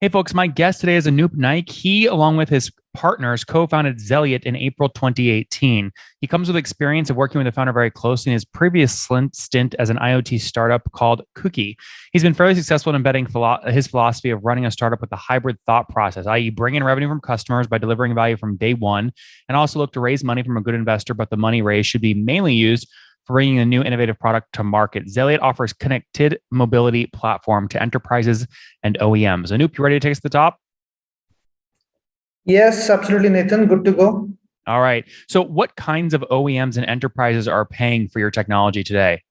Hey, folks, my guest today is Anoop Naik. He, along with his partners, co founded Zelliot in April 2018. He comes with experience of working with the founder very closely in his previous stint as an IoT startup called Cookie. He's been fairly successful in embedding his philosophy of running a startup with a hybrid thought process, i.e., bring in revenue from customers by delivering value from day one, and also look to raise money from a good investor, but the money raised should be mainly used for bringing a new innovative product to market. Zelliot offers connected mobility platform to enterprises and OEMs. Anoop, you ready to take us to the top? Yes, absolutely, Nathan. Good to go. All right. So what kinds of OEMs and enterprises are paying for your technology today?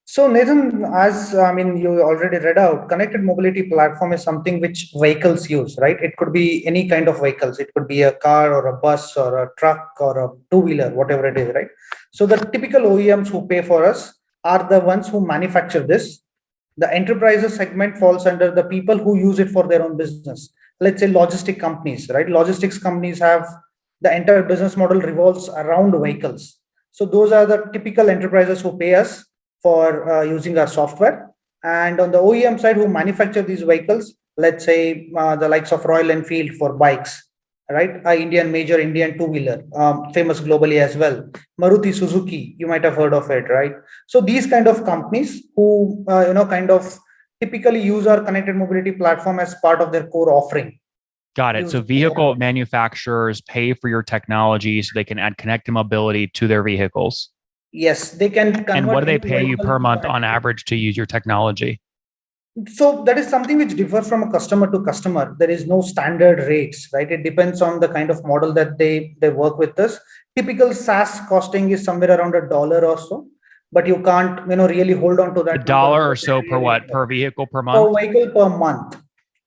So, Nathan, as you already read out, connected mobility platform is something which vehicles use, right? It could be any kind of vehicles. It could be a car or a bus or a truck or a two-wheeler, whatever it is, right? So the typical OEMs who pay for us are the ones who manufacture this. The enterprises segment falls under the people who use it for their own business. Let's say logistic companies, right? Logistics companies have the entire business model revolves around vehicles. So those are the typical enterprises who pay us for using our software. And on the OEM side, who manufacture these vehicles, let's say the likes of Royal Enfield for bikes, right? Major Indian two-wheeler, famous globally as well. Maruti Suzuki, you might have heard of it, right? So these kind of companies who, kind of typically use our connected mobility platform as part of their core offering. Got it. So vehicle manufacturers pay for your technology so they can add connected mobility to their vehicles. Yes, they can. And what do they pay you per month on average to use your technology? So that is something which differs from a customer to customer. There is no standard rates, right? It depends on the kind of model that they work with us. Typical SaaS costing is somewhere around $1 or so, but you can't, really hold on to that. $1 or so per what? Per vehicle per month? Per vehicle per month,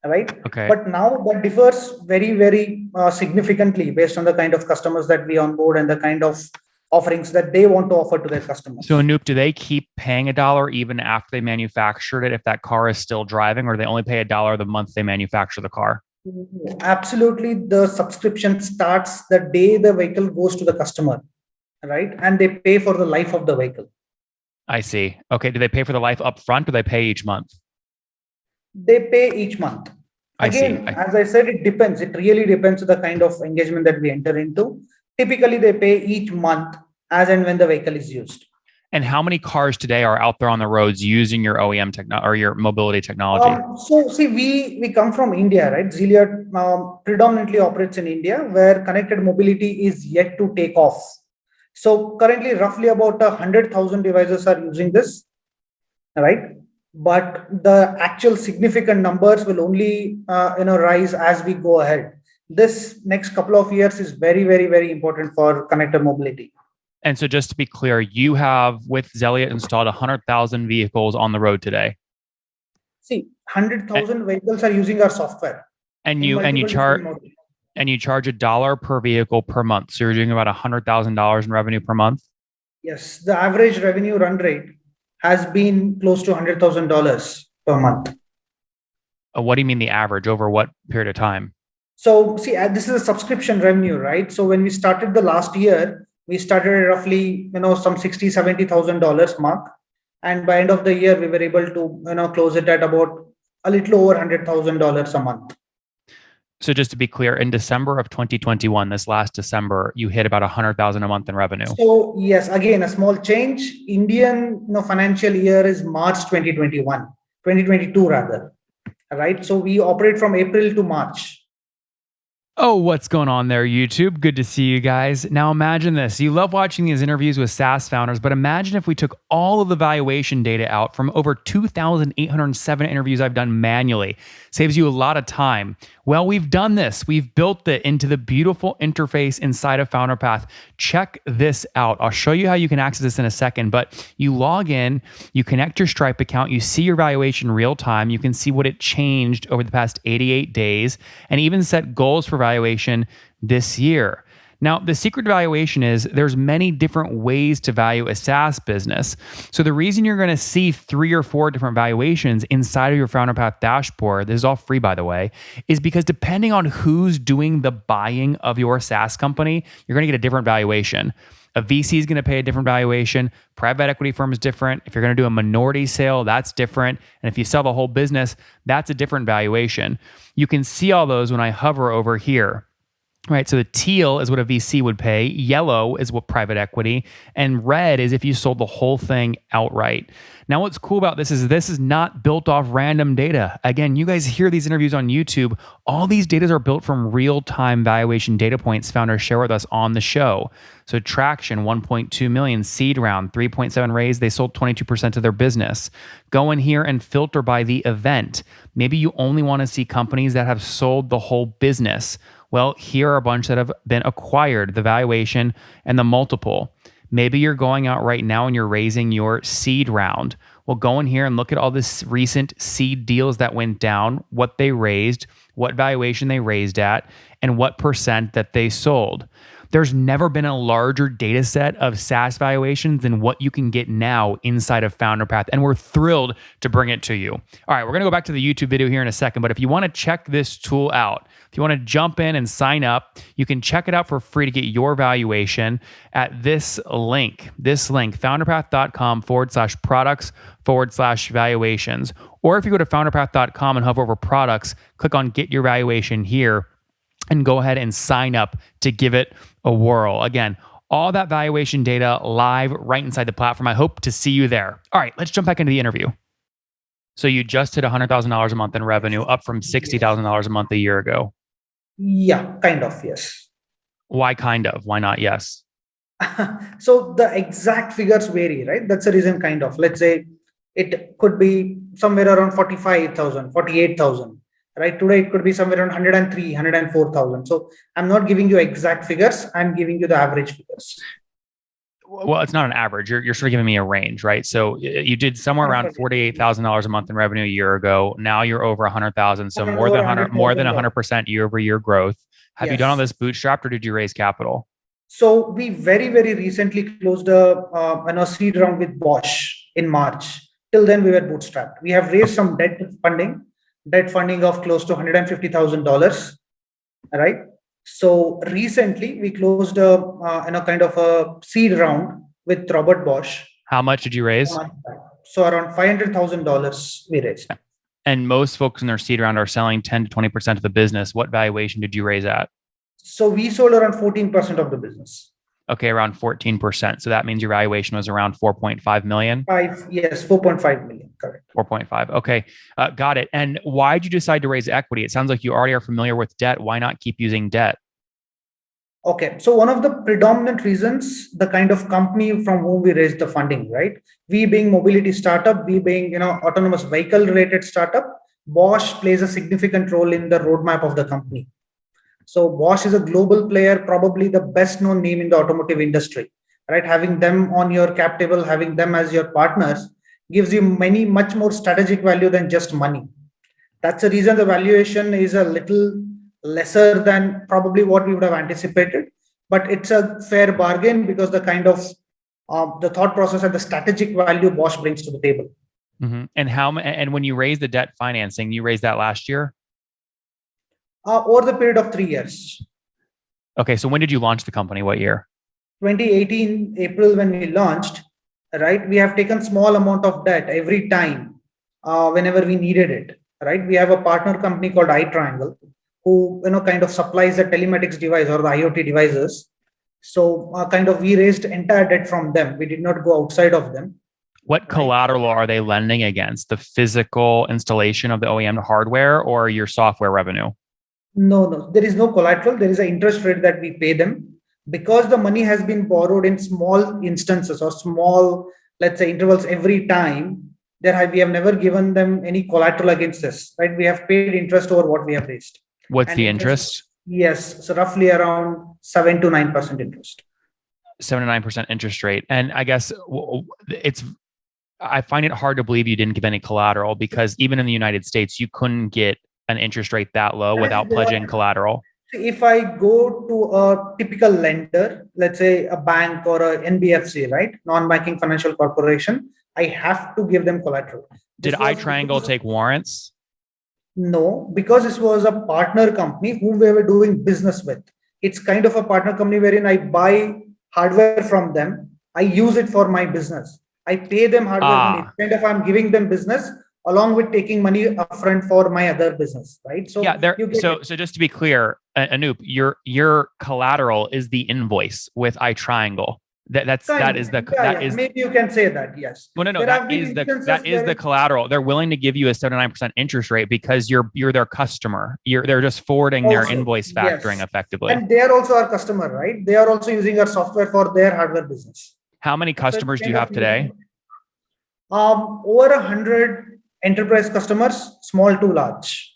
right? Okay. But now that differs very, very significantly based on the kind of customers that we onboard and the kind of offerings that they want to offer to their customers. So Anoop, do they keep paying $1 even after they manufactured it if that car is still driving, or do they only pay $1 the month they manufacture the car? Absolutely. The subscription starts the day the vehicle goes to the customer, right? And they pay for the life of the vehicle. I see. Okay. Do they pay for the life up front or do they pay each month? They pay each month. Again, as I said, it depends. It really depends on the kind of engagement that we enter into. Typically, they pay each month as and when the vehicle is used. And how many cars today are out there on the roads using your OEM technology or your mobility technology? So see, we come from India, right? Zelliot predominantly operates in India, where connected mobility is yet to take off. So currently, roughly about 100,000 devices are using this, right? But the actual significant numbers will only rise as we go ahead. This next couple of years is very, very, very important for connected mobility. And so just to be clear, you have with Zelliot installed 100,000 vehicles on the road today. See, 100,000 vehicles are using our software. And you charge $1 per vehicle per month. So you're doing about $100,000 in revenue per month. Yes, the average revenue run rate has been close to $100,000 per month. What do you mean the average? Over what period of time? So see, this is a subscription revenue, right? So when we started the last year, we started roughly, some $60,000, $70,000 mark. And by end of the year, we were able to, close it at about a little over $100,000 a month. So just to be clear, in December of 2021, this last December, you hit about 100,000 a month in revenue. So yes, again, a small change. Indian financial year is March 2022 rather, right? So we operate from April to March. Oh, what's going on there, YouTube? Good to see you guys. Now imagine this. You love watching these interviews with SaaS founders, but imagine if we took all of the valuation data out from over 2,807 interviews I've done manually. Saves you a lot of time. Well, we've done this. We've built it into the beautiful interface inside of FounderPath. Check this out. I'll show you how you can access this in a second, but you log in, you connect your Stripe account, you see your valuation real time, you can see what it changed over the past 88 days, and even set goals for valuation this year. Now, the secret to valuation is there's many different ways to value a SaaS business. So the reason you're going to see 3 or 4 different valuations inside of your FounderPath dashboard, this is all free by the way, is because depending on who's doing the buying of your SaaS company, you're going to get a different valuation. A VC is going to pay a different valuation. Private equity firm is different. If you're going to do a minority sale, that's different. And if you sell the whole business, that's a different valuation. You can see all those when I hover over here. Right, so the teal is what a VC would pay, yellow is what private equity, and red is if you sold the whole thing outright. Now, what's cool about this is not built off random data. Again, you guys hear these interviews on YouTube. All these data are built from real-time valuation data points founders share with us on the show. So Traction, 1.2 million, seed round, 3.7 raise. They sold 22% of their business. Go in here and filter by the event. Maybe you only want to see companies that have sold the whole business. Well, here are a bunch that have been acquired, the valuation and the multiple. Maybe you're going out right now and you're raising your seed round. Well, go in here and look at all this recent seed deals that went down, what they raised, what valuation they raised at, and what percent that they sold. There's never been a larger data set of SaaS valuations than what you can get now inside of FounderPath, and we're thrilled to bring it to you. All right, we're going to go back to the YouTube video here in a second, but if you want to check this tool out, if you want to jump in and sign up, you can check it out for free to get your valuation at this link, founderpath.com/products/valuations. Or if you go to founderpath.com and hover over products, click on get your valuation here, and go ahead and sign up to give it a whirl. Again, all that valuation data live right inside the platform. I hope to see you there. All right, let's jump back into the interview. So you just hit $100,000 a month in revenue, up from $60,000 a month a year ago. Yeah, kind of, yes. Why kind of? Why not yes? So the exact figures vary, right? That's the reason kind of. Let's say it could be somewhere around 45,000, 48,000. Right, today it could be somewhere around 103, 104,000. So I'm not giving you exact figures. I'm giving you the average figures. Well, it's not an average. You're sort of giving me a range, right? So you did somewhere around $48,000 a month in revenue a year ago. Now you're over 100,000. So more than 100% year over year growth. Have you done all this bootstrapped or did you raise capital? So we very, very recently closed a seed round with Bosch in March. Till then we were bootstrapped. We have raised some debt funding of close to $150,000, right? So recently we closed kind of a seed round with Robert Bosch. How much did you raise? So around $500,000 we raised. And most folks in their seed round are selling 10 to 20% of the business. What valuation did you raise at? So we sold around 14% of the business. Okay, around 14%. So that means your valuation was around 4.5 million? 4.5 million, correct. 4.5. Okay, got it. And why did you decide to raise equity? It sounds like you already are familiar with debt. Why not keep using debt? Okay, so one of the predominant reasons, the kind of company from whom we raised the funding, right? We being mobility startup, we being autonomous vehicle related startup, Bosch plays a significant role in the roadmap of the company. So Bosch is a global player, probably the best known name in the automotive industry, right? Having them on your cap table, having them as your partners gives you much more strategic value than just money. That's the reason the valuation is a little lesser than probably what we would have anticipated, but it's a fair bargain because the kind of the thought process and the strategic value Bosch brings to the table. Mm-hmm. And when you raised the debt financing, you raised that last year? Over the period of 3 years. Okay, so when did you launch the company? What year? 2018, April, when we launched, right? We have taken small amount of debt every time whenever we needed it, right? We have a partner company called iTriangle who kind of supplies the telematics device or the IoT devices. So we raised entire debt from them. We did not go outside of them. What collateral are they lending against? The physical installation of the OEM hardware or your software revenue? No, there is no collateral. There is an interest rate that we pay them because the money has been borrowed in small instances or small, let's say, intervals every time. We have never given them any collateral against this, right? We have paid interest over what we have raised. What's the interest? Yes, so roughly around 7 to 9% interest. 7 to 9% interest rate, and I guess I find it hard to believe you didn't give any collateral because even in the United States, you couldn't get an interest rate that low without pledging collateral. If I go to a typical lender, let's say a bank or a NBFC, right? Non-banking financial corporation, I have to give them collateral. Did iTriangle take warrants? No, because this was a partner company whom we were doing business with. It's kind of a partner company wherein I buy hardware from them. I use it for my business. I pay them hardware money. Kind of, I'm giving them business along with taking money upfront for my other business, right? So yeah, there. So just to be clear, Anoop, your collateral is the invoice with iTriangle. That is maybe you can say that. Yes. Well, no, that is the collateral. They're willing to give you a 79% interest rate because you're their customer. They're just forwarding their invoice factoring effectively. And they are also our customer, right? They are also using our software for their hardware business. How many customers do you have today? Over 100 enterprise customers, small to large.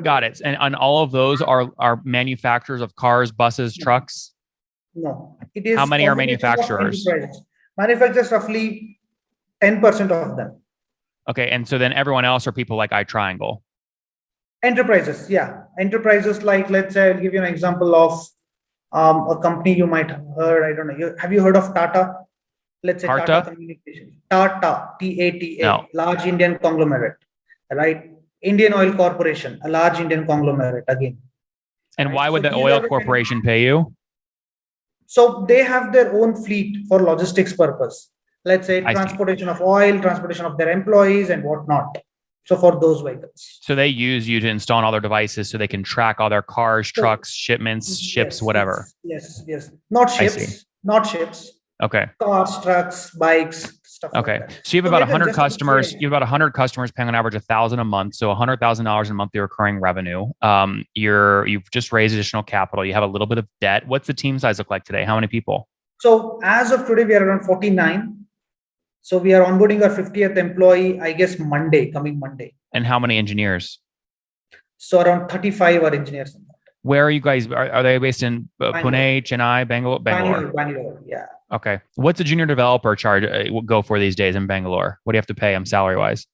Got it. And all of those are manufacturers of cars, buses, trucks? No. It is. How many are manufacturers? Manufacturers, roughly 10% of them. Okay. And so then everyone else are people like iTriangle. Enterprises. Yeah. Enterprises like, let's say, I'll give you an example of a company you might have heard. I don't know. Have you heard of Tata? Let's say Tata Communications. Tata, T-A-T-A, no. Large Indian conglomerate, right? Indian Oil Corporation, a large Indian conglomerate again. And why would the oil corporation pay you? So they have their own fleet for logistics purpose. Let's say transportation of oil, transportation of their employees and whatnot. So for those vehicles. So they use you to install on all their devices so they can track all their cars, trucks, shipments, ships, whatever. Yes. Not ships. Okay. Cars, trucks, bikes, stuff like that. So you have about 100 customers. You have about 100 customers paying on average $1,000 a month. So $100,000 in monthly recurring revenue. You've just raised additional capital. You have a little bit of debt. What's the team size look like today? How many people? So as of today, we are around 49. So we are onboarding our 50th employee, I guess, coming Monday. And how many engineers? So around 35 are engineers. Where are you guys? Are they based in Pune, Chennai, Bangalore? Bangalore, yeah. Okay. What's a junior developer charge go for these days in Bangalore? What do you have to pay them salary wise?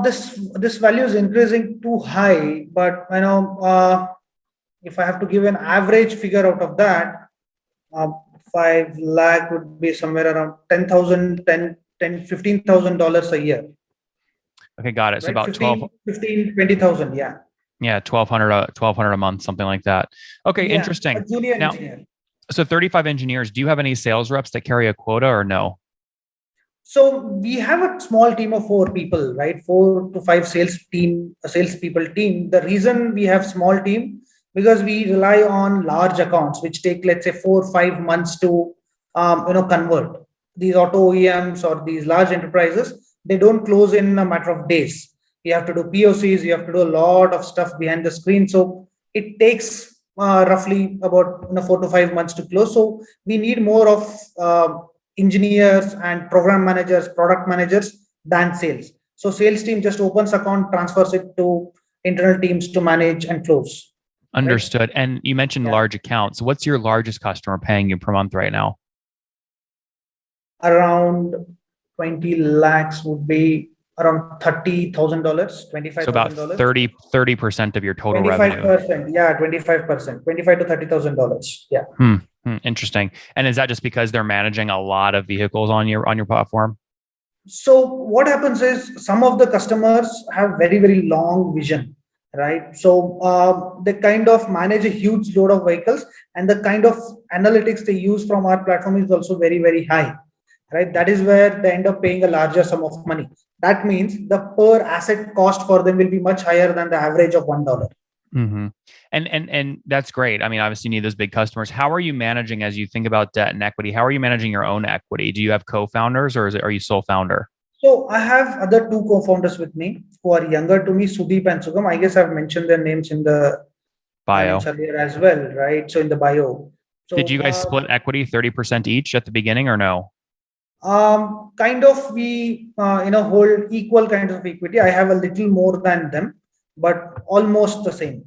This value is increasing too high, but if I have to give an average figure out of that, 5 lakh would be somewhere around $15,000 a year. Okay, got it. So about 20,000, yeah. Yeah, $1,200 a month, something like that. Okay, yeah, interesting. A junior engineer. So 35 engineers. Do you have any sales reps that carry a quota or no? So we have a small team of 4 people, right? 4 to 5 salespeople team. The reason we have small team because we rely on large accounts, which take, let's say, 4 or 5 months to convert. These auto OEMs or these large enterprises, they don't close in a matter of days. You have to do POCs, you have to do a lot of stuff behind the screen. So it takes roughly about 4 to 5 months to close. So we need more of engineers and program managers, product managers than sales. So sales team just opens account, transfers it to internal teams to manage and close. Understood. Right? And you mentioned large accounts. What's your largest customer paying you per month right now? Around 20 lakhs would be around $30,000, $25,000. So about 30% of your total revenue. 25%, yeah, 25%, $25,000 to $30,000, yeah. Interesting. And is that just because they're managing a lot of vehicles on your platform? So what happens is some of the customers have very, very long vision, right? So they kind of manage a huge load of vehicles, and the kind of analytics they use from our platform is also very, very high. Right, that is where they end up paying a larger sum of money. That means the per asset cost for them will be much higher than the average of $1. Mm-hmm. And that's great. I mean, obviously you need those big customers. How are you managing as you think about debt and equity? How are you managing your own equity? Do you have co-founders or are you sole founder? So I have other 2 co-founders with me who are younger to me, Sudeep and Sugam. I guess I've mentioned their names in the bio earlier as well, right? So in the bio. So, did you guys split equity 30% each at the beginning or no? Kind of we hold equal kinds of equity. I have a little more than them, but almost the same.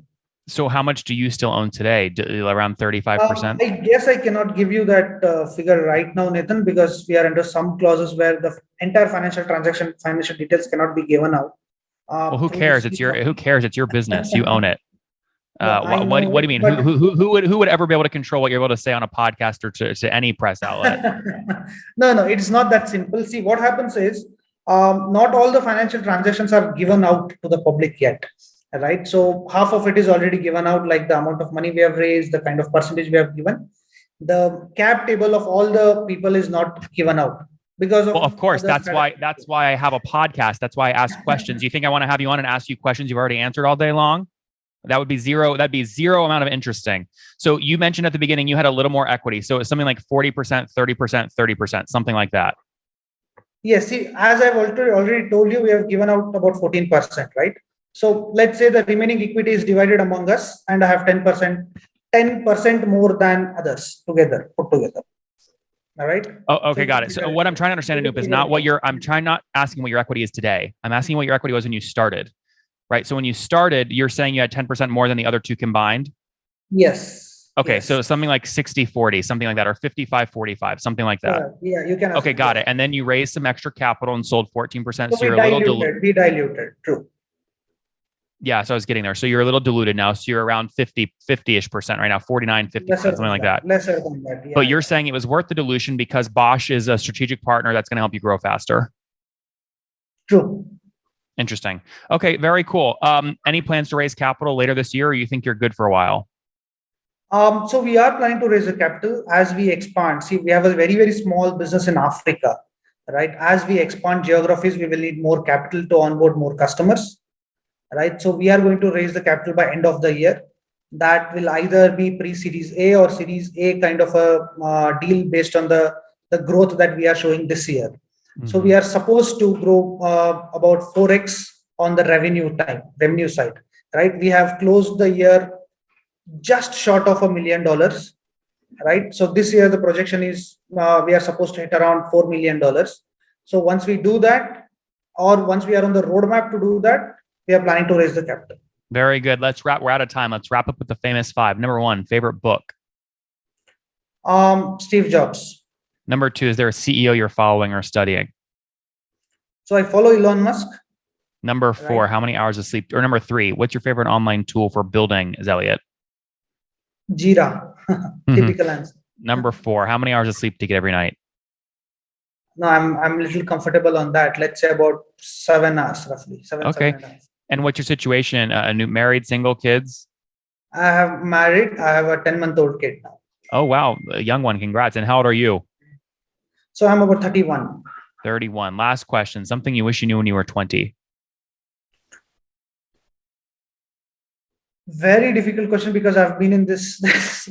So how much do you still own today? Around 35%? I guess I cannot give you that figure right now, Nathan, because we are under some clauses where the entire financial details cannot be given out. Well, who cares? Who cares? It's your business. You own it. What do you mean? Who would ever be able to control what you're able to say on a podcast or to any press outlet? No, it's not that simple. See, what happens is not all the financial transactions are given out to the public yet, right? So half of it is already given out, like the amount of money we have raised, the kind of percentage we have given. the cap table of all the people is not given out because Well, of of course, other that's why I have a podcast. That's why I ask questions. You think I want to have you on and ask you questions you've already answered all day long? That would be zero. That'd be zero amount of interesting. So you mentioned at the beginning you had a little more equity. So it's something like 40%, 30%, 30%, something like that. Yes, see, as I've already told you, we have given out about 14%, right? So let's say the remaining equity is divided among us, and I have 10% more than others together, put together. All right. Oh, So okay, got it. So what I'm trying to understand, Anoop, is not what not asking what your equity is today. I'm asking what your equity was when you started, right? So when you started, you're saying you had 10% more than the other two combined? Yes. Okay, yes. so something like 60-40, something like that, or 55-45, something like that. Yeah, you can. Okay, got it. And then you raised some extra capital and sold 14%. So So you're a little diluted. We diluted. True. Yeah, so I was getting there. So you're a little diluted now. So you're around 50-ish% right now, 49, 50%, something like that. Lesser than that. Yeah, but you're saying it was worth the dilution because Bosch is a strategic partner that's going to help you grow faster. True. Interesting. Okay, very cool. Any plans to raise capital later this year, or you think you're good for a while? So we are planning to raise the capital as we expand. See, we have a very, very small business in Africa, right? As we expand geographies, we will need more capital to onboard more customers, right? So we are going to raise the capital by end of the year. That will either be pre-series A or series A kind of a deal based on the growth that we are showing this year. Mm-hmm. So we are supposed to grow about 4x on the revenue side, right? We have closed the year just short of $1 million, right? So this year the projection is we are supposed to hit around $4 million. So once we do that, or once we are on the roadmap to do that, we are planning to raise the capital. Very good. We're out of time. Let's wrap up with the famous five. Number one, favorite book. Steve Jobs. Number two, is there a CEO you're following or studying? So I follow Elon Musk. Number four, right. How many hours of sleep? Or number three, what's your favorite online tool for building, Elliot? Jira. Typical answer. Number four, how many hours of sleep do you get every night? No, I'm a little comfortable on that. Let's say about 7 hours, roughly. 7 hours. And what's your situation? Married, single, kids? I have married. I have a 10-month-old kid now. Oh, wow. A young one. Congrats. And how old are you? So I'm about 31. 31. Last question. Something you wish you knew when you were 20. Very difficult question because I've been in this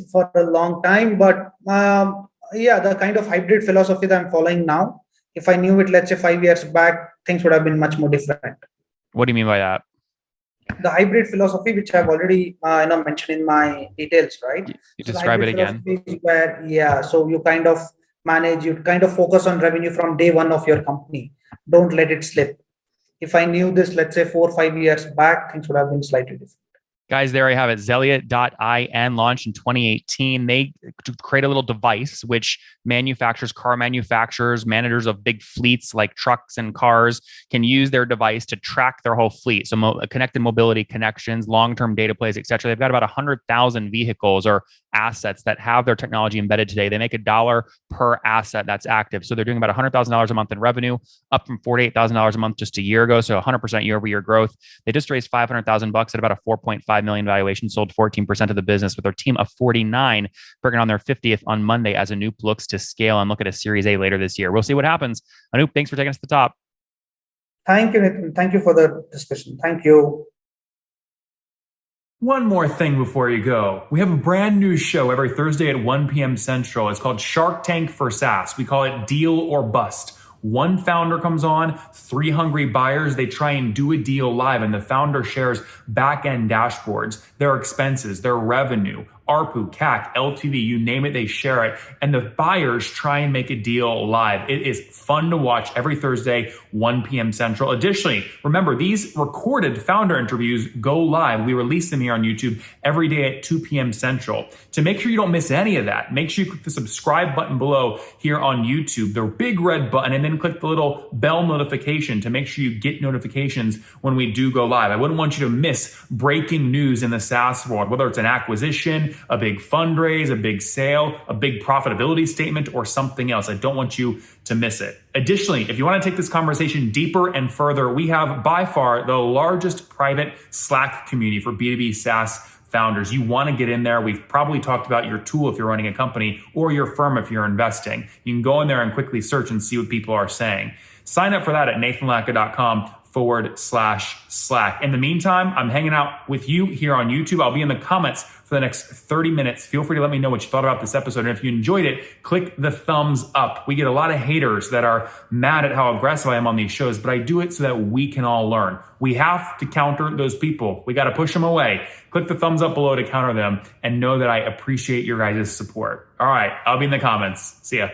for a long time. But yeah, the kind of hybrid philosophy that I'm following now, if I knew it, let's say 5 years back, things would have been much more different. What do you mean by that? The hybrid philosophy, which I've already mentioned in my details, right? You describe it again. Where, so you kind of manage, you kind of focus on revenue from day one of your company. Don't let it slip. If I knew this, let's say 4 or 5 years back, things would have been slightly different. Guys, there you have it. Zelliot.in launched in 2018. They create a little device which car manufacturers, managers of big fleets like trucks and cars can use their device to track their whole fleet. So connected mobility connections, long-term data plays, et cetera. They've got about 100,000 vehicles or assets that have their technology embedded today. They make $1 per asset that's active. So they're doing about $100,000 a month in revenue, up from $48,000 a month just a year ago. So 100% year-over-year growth. They just raised $500,000 at about a 4.5 million valuation, sold 14% of the business with their team of 49, bringing on their 50th on Monday as Anoop looks to scale and look at a Series A later this year. We'll see what happens. Anoop, thanks for taking us to the top. Thank you, Nitin. Thank you for the discussion. Thank you. One more thing before you go. We have a brand new show every Thursday at 1 p.m. Central. It's called Shark Tank for SaaS. We call it Deal or Bust. One founder comes on, 3 hungry buyers, they try and do a deal live, and the founder shares back-end dashboards, their expenses, their revenue, ARPU, CAC, LTV, you name it, they share it. And the buyers try and make a deal live. It is fun to watch every Thursday, 1 p.m. Central. Additionally, remember, these recorded founder interviews go live. We release them here on YouTube every day at 2 p.m. Central. To make sure you don't miss any of that, make sure you click the subscribe button below here on YouTube, the big red button, and then click the little bell notification to make sure you get notifications when we do go live. I wouldn't want you to miss breaking news in the SaaS world, whether it's an acquisition, a big fundraise, a big sale, a big profitability statement, or something else. I don't want you to miss it. Additionally, if you want to take this conversation deeper and further, we have by far the largest private Slack community for B2B SaaS founders. You want to get in there. We've probably talked about your tool if you're running a company, or your firm if you're investing. You can go in there and quickly search and see what people are saying. Sign up for that at nathanlatka.com/Slack. In the meantime, I'm hanging out with you here on YouTube. I'll be in the comments for the next 30 minutes. Feel free to let me know what you thought about this episode. And if you enjoyed it, click the thumbs up. We get a lot of haters that are mad at how aggressive I am on these shows, but I do it so that we can all learn. We have to counter those people. We got to push them away. Click the thumbs up below to counter them, and know that I appreciate your guys' support. All right, I'll be in the comments. See ya.